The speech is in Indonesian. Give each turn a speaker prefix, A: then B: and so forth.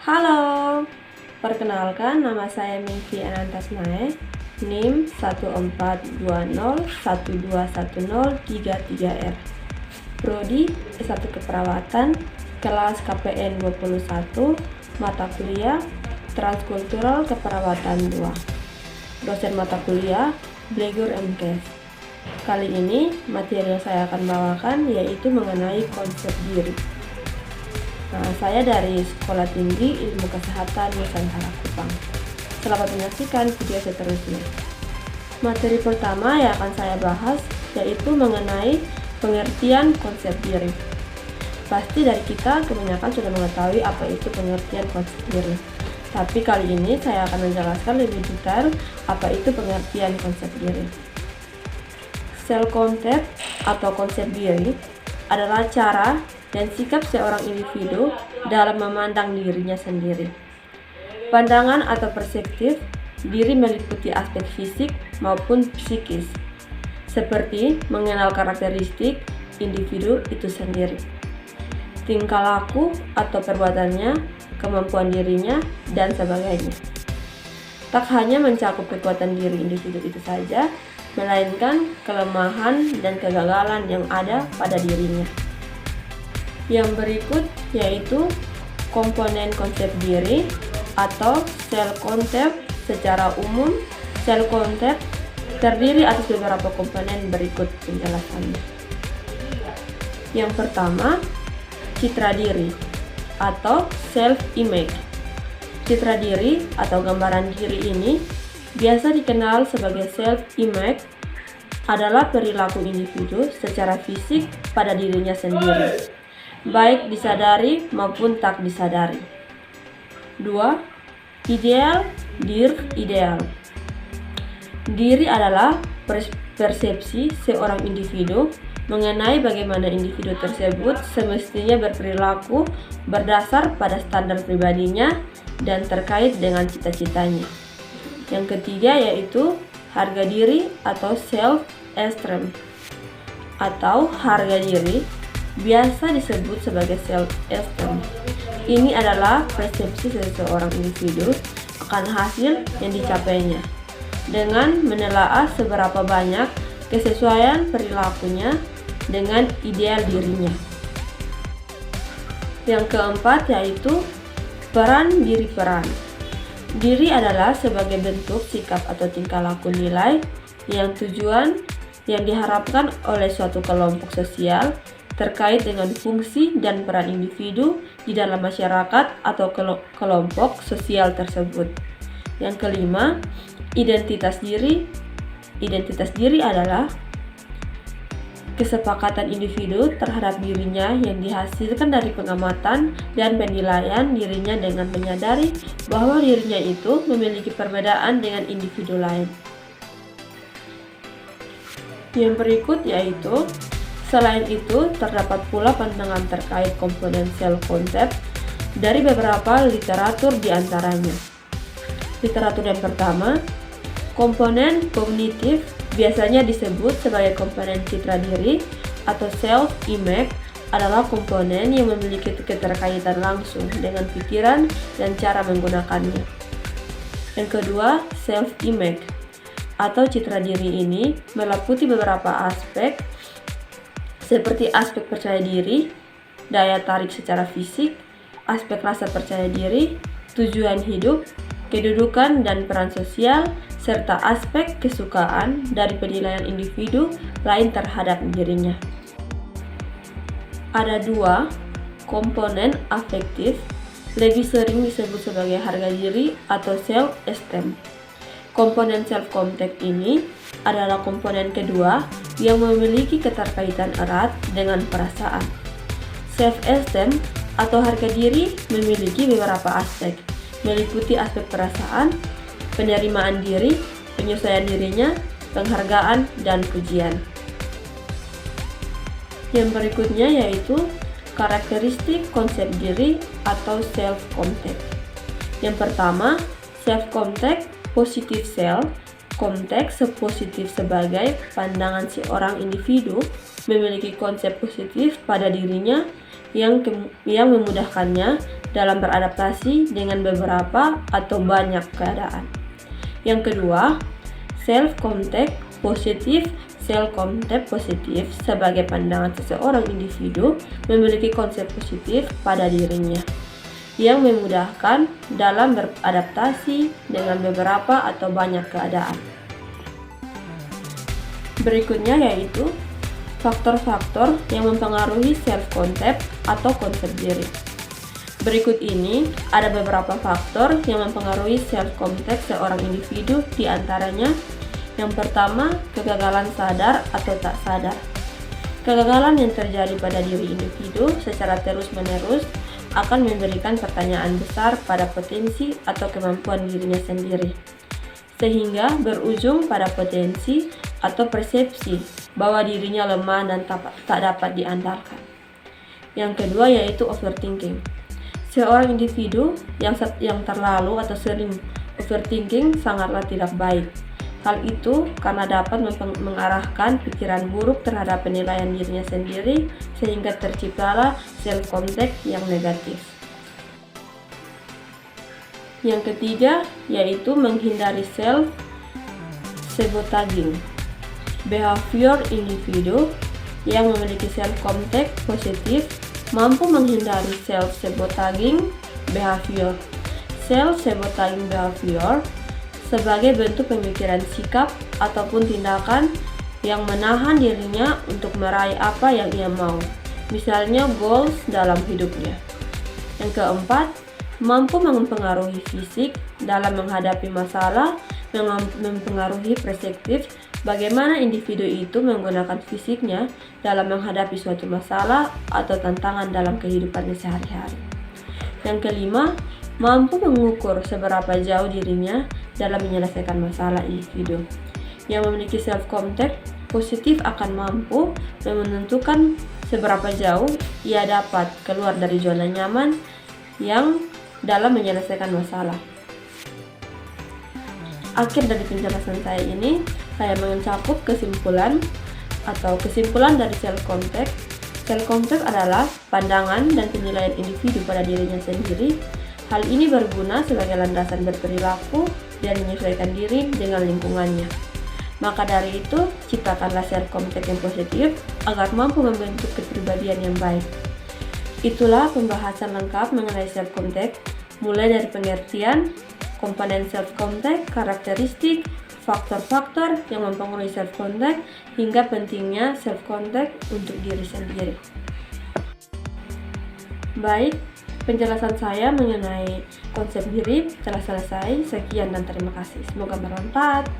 A: Halo, perkenalkan nama saya Mingki Anantasnae, NIM 1420121033R. Prodi S1 Keperawatan, kelas KPN 21, mata kuliah Transkultural Keperawatan 2. Dosen mata kuliah Blegur MKes. Kali ini materi yang saya akan bawakan yaitu mengenai konsep diri. Saya dari Sekolah Tinggi Ilmu Kesehatan Nusantara Kupang. Selamat menyaksikan video seterusnya. Materi pertama yang akan saya bahas yaitu mengenai pengertian konsep diri. Pasti dari kita kebanyakan sudah mengetahui apa itu pengertian konsep diri. Tapi kali ini saya akan menjelaskan lebih detail apa itu pengertian konsep diri. Self concept atau konsep diri adalah cara dan sikap seorang individu dalam memandang dirinya sendiri. Pandangan atau perspektif diri meliputi aspek fisik maupun psikis, seperti mengenal karakteristik individu itu sendiri, tingkah laku atau perbuatannya, kemampuan dirinya, dan sebagainya. Tak hanya mencakup kekuatan diri individu itu saja, melainkan kelemahan dan kegagalan yang ada pada dirinya. Yang berikut yaitu komponen konsep diri atau self concept. Secara umum, self concept terdiri atas beberapa komponen berikut penjelasannya. Yang pertama, citra diri atau self image. Citra diri atau gambaran diri ini biasa dikenal sebagai self image adalah perilaku individu secara fisik pada dirinya sendiri, baik disadari maupun tak disadari. 2. Ideal diri ideal. Diri adalah persepsi seorang individu mengenai bagaimana individu tersebut semestinya berperilaku berdasar pada standar pribadinya dan terkait dengan cita-citanya. Yang ketiga yaitu harga diri atau self-esteem atau harga diri, biasa disebut sebagai self-esteem. Ini adalah persepsi seseorang individu akan hasil yang dicapainya dengan menelaah seberapa banyak kesesuaian perilakunya dengan ideal dirinya. Yang keempat yaitu peran diri peran. Diri adalah sebagai bentuk sikap atau tingkah laku nilai yang tujuan yang diharapkan oleh suatu kelompok sosial terkait dengan fungsi dan peran individu di dalam masyarakat atau kelompok sosial tersebut. Yang kelima, identitas diri. Identitas diri adalah kesepakatan individu terhadap dirinya yang dihasilkan dari pengamatan dan penilaian dirinya dengan menyadari bahwa dirinya itu memiliki perbedaan dengan individu lain. Yang berikut yaitu, selain itu terdapat pula pandangan terkait komponen self concept dari beberapa literatur di antaranya. Literatur yang pertama, komponen kognitif biasanya disebut sebagai komponen citra diri atau self image adalah komponen yang memiliki keterkaitan langsung dengan pikiran dan cara menggunakannya. Yang kedua, self image atau citra diri ini meliputi beberapa aspek seperti aspek percaya diri, daya tarik secara fisik, aspek rasa percaya diri, tujuan hidup, kedudukan dan peran sosial, serta aspek kesukaan dari penilaian individu lain terhadap dirinya. Ada 2 komponen afektif, lebih sering disebut sebagai harga diri atau self-esteem. Komponen self-concept ini adalah komponen kedua yang memiliki keterkaitan erat dengan perasaan. Self-esteem atau harga diri memiliki beberapa aspek, meliputi aspek perasaan, penerimaan diri, penyesuaian dirinya, penghargaan, dan pujian. Yang berikutnya yaitu karakteristik konsep diri atau self-concept. Yang pertama, self-concept positif self. Konteks positif sebagai pandangan seorang individu memiliki konsep positif pada dirinya yang memudahkannya dalam beradaptasi dengan beberapa atau banyak keadaan. Yang kedua, self-contact positif. Self-contact positif sebagai pandangan seseorang individu memiliki konsep positif pada dirinya yang memudahkan dalam beradaptasi dengan beberapa atau banyak keadaan. Berikutnya yaitu faktor-faktor yang mempengaruhi self-concept atau konsep diri. Berikut ini ada beberapa faktor yang mempengaruhi self-concept seorang individu, di antaranya yang pertama, kegagalan sadar atau tak sadar. Kegagalan yang terjadi pada diri individu secara terus-menerus akan memberikan pertanyaan besar pada potensi atau kemampuan dirinya sendiri, sehingga berujung pada potensi atau persepsi bahwa dirinya lemah dan tak dapat diandalkan. Yang kedua yaitu overthinking. Seorang individu yang terlalu atau sering overthinking sangatlah tidak baik. Hal itu karena dapat mengarahkan pikiran buruk terhadap penilaian dirinya sendiri, sehingga terciptalah self-concept yang negatif. Yang ketiga yaitu menghindari self-sabotaging. Behavior individu yang memiliki self-concept positif mampu menghindari self-sabotaging behavior. Self-sabotaging behavior sebagai bentuk pemikiran sikap ataupun tindakan yang menahan dirinya untuk meraih apa yang ia mau, misalnya goals dalam hidupnya. Yang keempat, mampu mempengaruhi fisik dalam menghadapi masalah, mempengaruhi perspektif bagaimana individu itu menggunakan fisiknya dalam menghadapi suatu masalah atau tantangan dalam kehidupannya sehari-hari. Yang kelima, mampu mengukur seberapa jauh dirinya dalam menyelesaikan masalah individu. Yang memiliki self-concept positif akan mampu menentukan seberapa jauh ia dapat keluar dari zona nyaman yang dalam menyelesaikan masalah. Akhir dari penjelasan saya ini, saya mencakup kesimpulan dari self-concept. Self-concept adalah pandangan dan penilaian individu pada dirinya sendiri. Hal ini berguna sebagai landasan berperilaku dan menyesuaikan diri dengan lingkungannya. Maka dari itu, ciptakanlah self-concept yang positif agar mampu membentuk kepribadian yang baik. Itulah pembahasan lengkap mengenai self-concept, mulai dari pengertian, komponen self-concept, karakteristik, faktor-faktor yang mempengaruhi self-concept, hingga pentingnya self-concept untuk diri sendiri. Baik, penjelasan saya mengenai konsep diri telah selesai. Sekian dan terima kasih. Semoga bermanfaat.